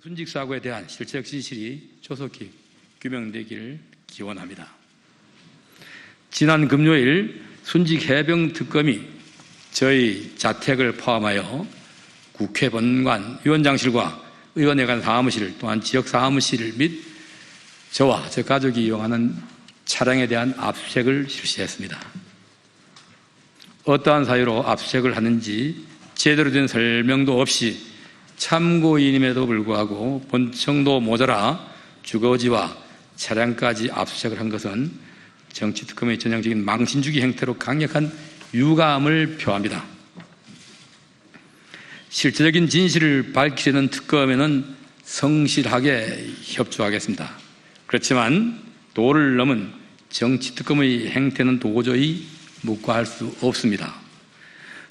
순직 사고에 대한 실체적 진실이 조속히 규명되기를 기원합니다. 지난 금요일 순직 해병 특검이 저희 자택을 포함하여 국회 본관 위원장실과 의원회관 사무실 또한 지역 사무실 및 저와 제 가족이 이용하는 차량에 대한 압수수색을 실시했습니다. 어떠한 사유로 압수수색을 하는지 제대로 된 설명도 없이 참고인임에도 불구하고 본청도 모자라 주거지와 차량까지 압수수색을 한 것은 정치특검의 전형적인 망신주기 행태로 강력한 유감을 표합니다. 실제적인 진실을 밝히려는 특검에는 성실하게 협조하겠습니다. 그렇지만 도를 넘은 정치특검의 행태는 도저히 묵과할 수 없습니다.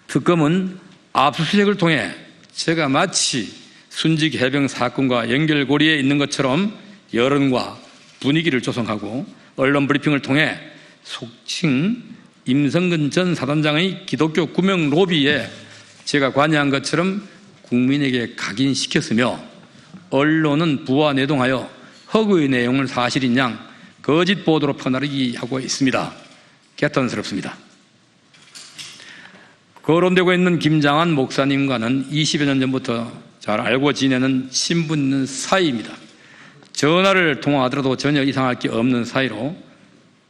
특검은 압수수색을 통해 제가 마치 순직 해병 사건과 연결고리에 있는 것처럼 여론과 분위기를 조성하고 언론 브리핑을 통해 속칭 임성근 전 사단장의 기독교 구명 로비에 제가 관여한 것처럼 국민에게 각인시켰으며 언론은 부화내동하여 허구의 내용을 사실인 양 거짓 보도로 퍼나르기 하고 있습니다. 개탄스럽습니다. 거론되고 있는 김장한 목사님과는 20여 년 전부터 잘 알고 지내는 신분 있는 사이입니다. 전화를 통화하더라도 전혀 이상할 게 없는 사이로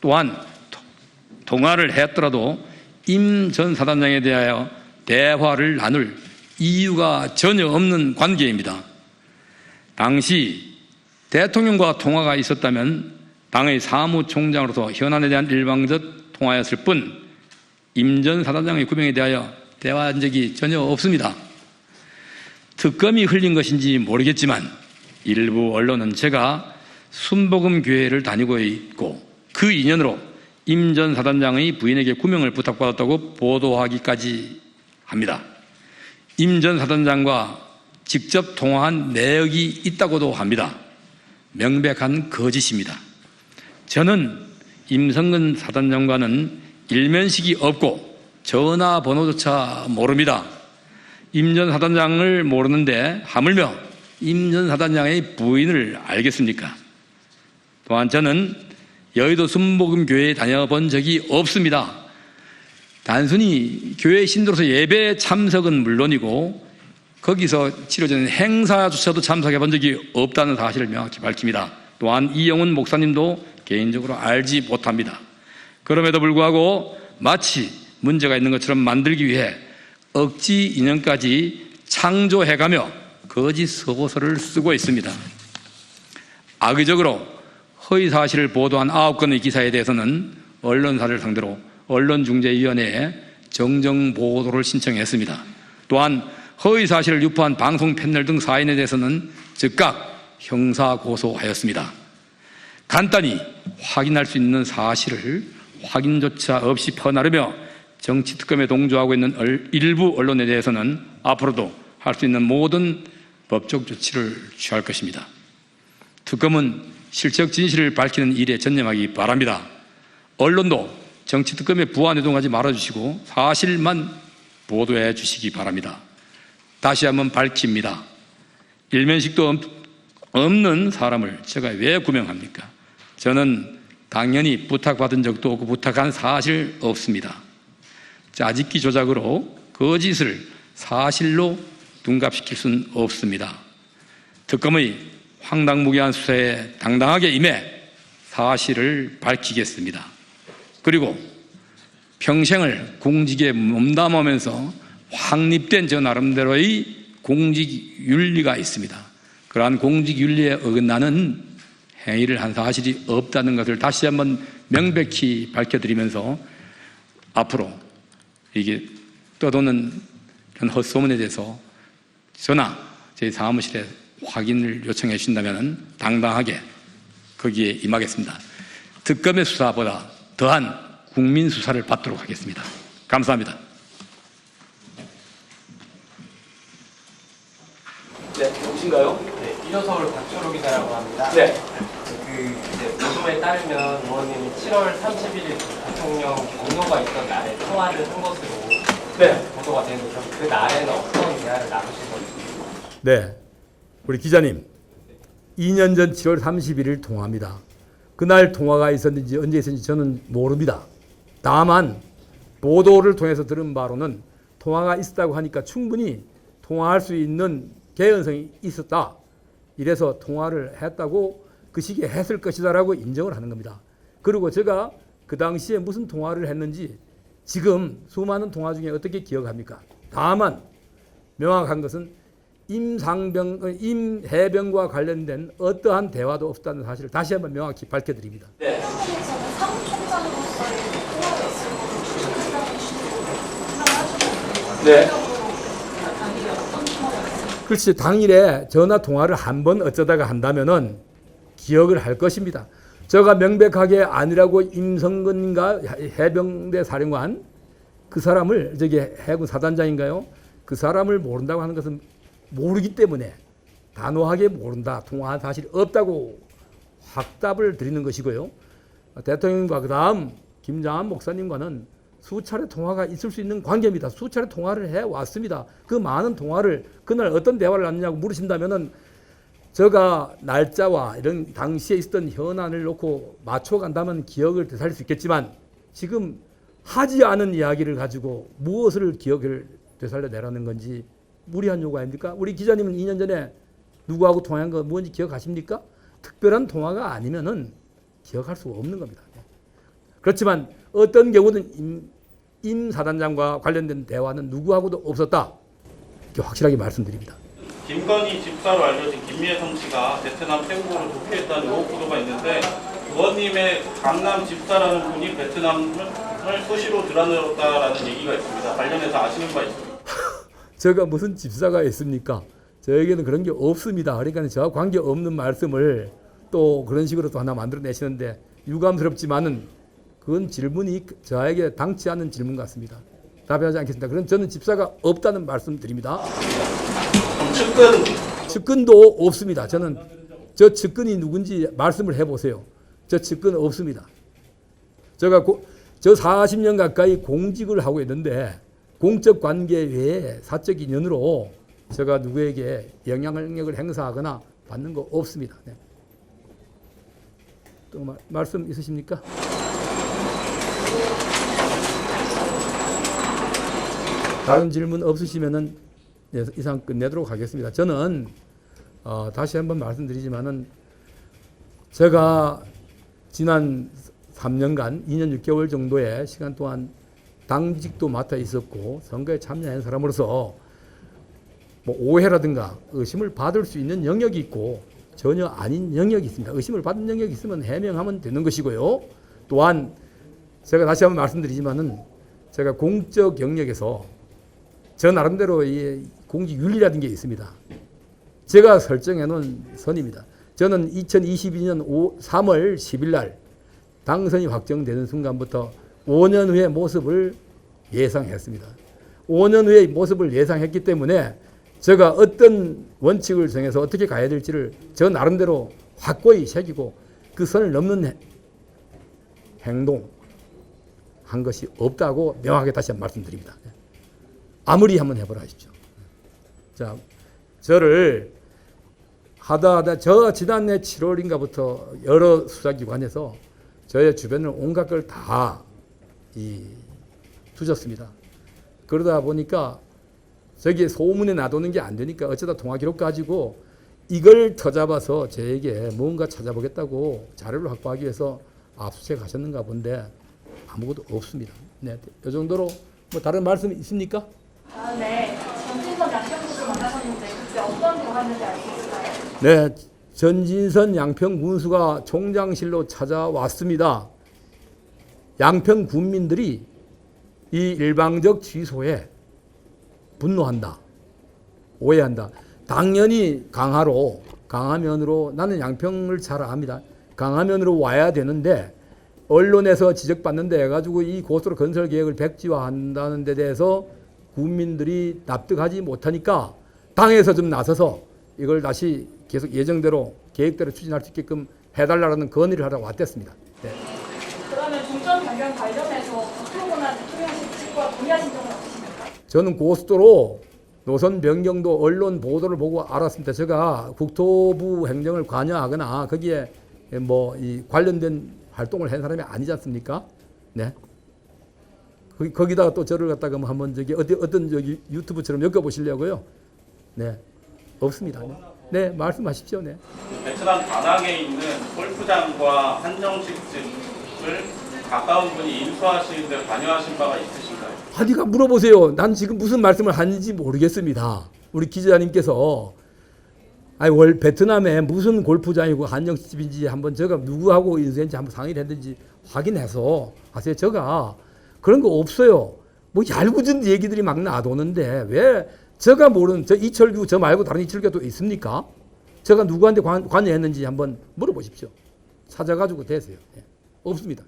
또한 통화를 했더라도 임 전 사단장에 대하여 대화를 나눌 이유가 전혀 없는 관계입니다. 당시 대통령과 통화가 있었다면 당의 사무총장으로서 현안에 대한 일방적 통화였을 뿐 임 전 사단장의 구명에 대하여 대화한 적이 전혀 없습니다. 특검이 흘린 것인지 모르겠지만 일부 언론은 제가 순복음교회를 다니고 있고 그 인연으로 임 전 사단장의 부인에게 구명을 부탁받았다고 보도하기까지 합니다. 임 전 사단장과 직접 통화한 내역이 있다고도 합니다. 명백한 거짓입니다. 저는 임성근 사단장과는 일면식이 없고 전화번호조차 모릅니다. 임 전 사단장을 모르는데 하물며 임 전 사단장의 부인을 알겠습니까? 또한 저는 여의도 순복음교회에 다녀본 적이 없습니다. 단순히 교회 신도로서 예배 참석은 물론이고 거기서 치러지는 행사조차도 참석해 본 적이 없다는 사실을 명확히 밝힙니다. 또한 이영훈 목사님도 개인적으로 알지 못합니다. 그럼에도 불구하고 마치 문제가 있는 것처럼 만들기 위해 억지 인연까지 창조해가며 거짓 서고서를 쓰고 있습니다. 악의적으로 허위사실을 보도한 9건의 기사에 대해서는 언론사를 상대로 언론중재위원회에 정정보도를 신청했습니다. 또한 허위사실을 유포한 방송 패널 등 4인에 대해서는 즉각 형사고소하였습니다. 간단히 확인할 수 있는 사실을 확인조차 없이 퍼나르며 정치특검에 동조하고 있는 일부 언론에 대해서는 앞으로도 할 수 있는 모든 법적 조치를 취할 것입니다. 특검은 실체적 진실을 밝히는 일에 전념하기 바랍니다. 언론도 정치특검에 부화내동하지 말아주시고 사실만 보도해 주시기 바랍니다. 다시 한번 밝힙니다. 일면식도 없는 사람을 제가 왜 구명합니까? 저는 당연히 부탁받은 적도 없고 부탁한 사실 없습니다. 짜집기 조작으로 거짓을 사실로 둔갑시킬 수는 없습니다. 특검의 황당무계한 수사에 당당하게 임해 사실을 밝히겠습니다. 그리고 평생을 공직에 몸담으면서 확립된 저 나름대로의 공직윤리가 있습니다. 그러한 공직윤리에 어긋나는 행위를 한 사실이 없다는 것을 다시 한번 명백히 밝혀드리면서 앞으로 이게 떠도는 그런 헛소문에 대해서 저나 저희 사무실에 확인을 요청해 주신다면 당당하게 거기에 임하겠습니다. 특검의 수사보다 더한 국민 수사를 받도록 하겠습니다. 감사합니다. 네, 누구신가요? 네, 이호서울 박철호 기자라고 합니다. 네. 이제 보도에 따르면 의원님이 7월 31일 대통령 경로가 있던 날에 통화를 한 것으로 네. 보도가 되는데 그 날에는 어떤 대화를 나누신 건지? 네, 우리 기자님 2년 전 7월 31일 통화입니다. 그날 통화가 있었는지 언제 있었는지 저는 모릅니다. 다만 보도를 통해서 들은 바로는 통화가 있었다고 하니까 충분히 통화할 수 있는 개연성이 있었다. 이래서 통화를 했다고 그 시기에 했을 것이다라고 인정을 하는 겁니다. 그리고 제가 그 당시에 무슨 통화를 했는지 지금 수많은 통화 중에 어떻게 기억합니까? 다만 명확한 것은 임해병과 관련된 어떠한 대화도 없다는 사실을 다시 한번 명확히 밝혀드립니다. 네. 한국에서는 사무총장으로서의 통화가 있을 것으로 판단해 주시고 네. 당일에 어떤 통화가 있을까요? 글쎄 당일에 전화 통화를 한 번 어쩌다가 한다면은 기억을 할 것입니다. 제가 명백하게 아니라고 임성근인가 해병대 사령관 그 사람을 저기 해군 사단장인가요? 그 사람을 모른다고 하는 것은 모르기 때문에 단호하게 모른다. 통화한 사실이 없다고 확답을 드리는 것이고요. 대통령과 그 다음 김장한 목사님과는 수차례 통화가 있을 수 있는 관계입니다. 수차례 통화를 해왔습니다. 그 많은 통화를 그날 어떤 대화를 나누냐고 물으신다면은 제가 날짜와 이런 당시에 있었던 현안을 놓고 맞춰간다면 기억을 되살릴 수 있겠지만 지금 하지 않은 이야기를 가지고 무엇을 기억을 되살려내라는 건지 무리한 요구 아닙니까? 우리 기자님은 2년 전에 누구하고 통화한 거 뭔지 기억하십니까? 특별한 통화가 아니면은 기억할 수 없는 겁니다. 그렇지만 어떤 경우는 임 사단장과 관련된 대화는 누구하고도 없었다. 이렇게 확실하게 말씀드립니다. 김건희 집사로 알려진 김예성 씨가 베트남 태국으로 도피했다는 의혹 보도가 있는데 의원님의 강남 집사라는 분이 베트남을 수시로 드러내었다라는 얘기가 있습니다. 관련해서 아시는 바 있습니까? 제가 무슨 집사가 있습니까? 저에게는 그런 게 없습니다. 그러니까 저와 관계없는 말씀을 또 그런 식으로 또 하나 만들어내시는데 유감스럽지만은 그건 질문이 저에게 당치 않은 질문 같습니다. 답하지 않겠습니다. 그럼 저는 집사가 없다는 말씀 드립니다. 측근도 없습니다. 저는 저 측근이 누군지 말씀을 해보세요. 저 측근 없습니다. 제가 저 40년 가까이 공직을 하고 있는데 공적 관계 외에 사적 인연으로 제가 누구에게 영향력을 행사하거나 받는 거 없습니다. 네. 또 말씀 있으십니까? 다른 질문 없으시면은 이상 끝내도록 하겠습니다. 저는 다시 한번 말씀드리지만은 제가 지난 3년간 2년 6개월 정도의 시간 동안 당직도 맡아 있었고 선거에 참여한 사람으로서 뭐 오해라든가 의심을 받을 수 있는 영역이 있고 전혀 아닌 영역이 있습니다. 의심을 받은 영역이 있으면 해명하면 되는 것이고요. 또한 제가 다시 한번 말씀드리지만은 제가 공적 영역에서 저 나름대로 이 공직 윤리라는 게 있습니다. 제가 설정해 놓은 선입니다. 저는 2022년 3월 10일 날 당선이 확정되는 순간부터 5년 후의 모습을 예상했습니다. 5년 후의 모습을 예상했기 때문에 제가 어떤 원칙을 정해서 어떻게 가야 될지를 저 나름대로 확고히 새기고 그 선을 넘는 행동 한 것이 없다고 명확하게 다시 한번 말씀드립니다. 아무리 한번 해보라 하십시오. 자, 저를 하다 저 지난해 7월인가부터 여러 수사기관에서 저의 주변을 온갖 걸 다 두셨습니다. 그러다 보니까 저기 소문에 놔두는 게 안 되니까 어쩌다 통화 기록 가지고 이걸 터잡아서 저에게 뭔가 찾아보겠다고 자료를 확보하기 위해서 압수수색 하셨는가 본데 아무것도 없습니다. 네, 이 정도로 뭐 다른 말씀 있습니까? 네. 전진선 양평군수 만나셨는데 그때 어떤 대화했는지 알 수 있을까요? 네, 전진선 양평 군수가 총장실로 찾아왔습니다. 양평 군민들이 이 일방적 취소에 분노한다, 오해한다. 당연히 강화면으로 나는 양평을 잘 압니다. 강화면으로 와야 되는데 언론에서 지적받는 데 해가지고 이 고속도로 건설 계획을 백지화한다는 데 대해서 국민들이 납득하지 못하니까 당에서 좀 나서서 이걸 다시 계속 예정대로 계획대로 추진할 수 있게끔 해달라는 건의를 하러 왔댔습니다. 네. 그러면 중점 변경 관련해서 박홍근한 대통령실 측과 동의하신 적은 없으십니까? 저는 고속도로 노선 변경도 언론 보도를 보고 알았습니다. 제가 국토부 행정을 관여하거나 거기에 뭐 이 관련된 활동을 한 사람이 아니지 않습니까? 네. 거기다가 또 저를 갖다가 뭐 한번 저기 어떤 저기 유튜브처럼 엮어보시려고요? 네. 없습니다. 네, 말씀하십시오. 네. 베트남 다낭에 있는 골프장과 한정식 집을 가까운 분이 인수하시는데 관여하신 바가 있으신가요? 어디가 물어보세요. 난 지금 무슨 말씀을 하는지 모르겠습니다. 우리 기자님께서 월 베트남에 무슨 골프장이고 한정집인지 한번 제가 누구하고 인수했는지 한번 상의를 했는지 확인해서 하세요. 제가 그런 거 없어요. 뭐 얄궂은 얘기들이 막 나도는데 왜 제가 모르는 저 이철규 저 말고 다른 이철규가 또 있습니까? 제가 누구한테 관여했는지 한번 물어보십시오. 찾아가지고 되세요. 예. 없습니다.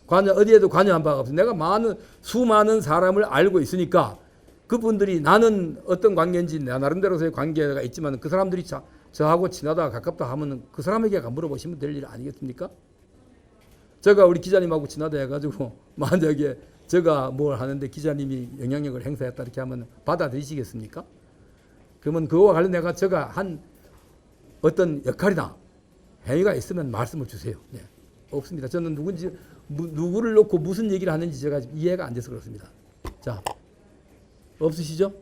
관여 어디에도 관여한 바가 없어요. 내가 수많은 사람을 알고 있으니까 그분들이 나는 어떤 관계인지 내 나름대로서의 관계가 있지만 그 사람들이 저하고 친하다 가깝다 하면 그 사람에게 물어보시면 될 일 아니겠습니까? 제가 우리 기자님하고 친하다 해가지고 만약에 제가 뭘 하는데 기자님이 영향력을 행사했다 이렇게 하면 받아들이시겠습니까? 그러면 그거와 관련해서 제가 한 어떤 역할이나 행위가 있으면 말씀을 주세요. 네. 없습니다. 저는 누군지 누구를 놓고 무슨 얘기를 하는지 제가 이해가 안 돼서 그렇습니다. 자, 없으시죠?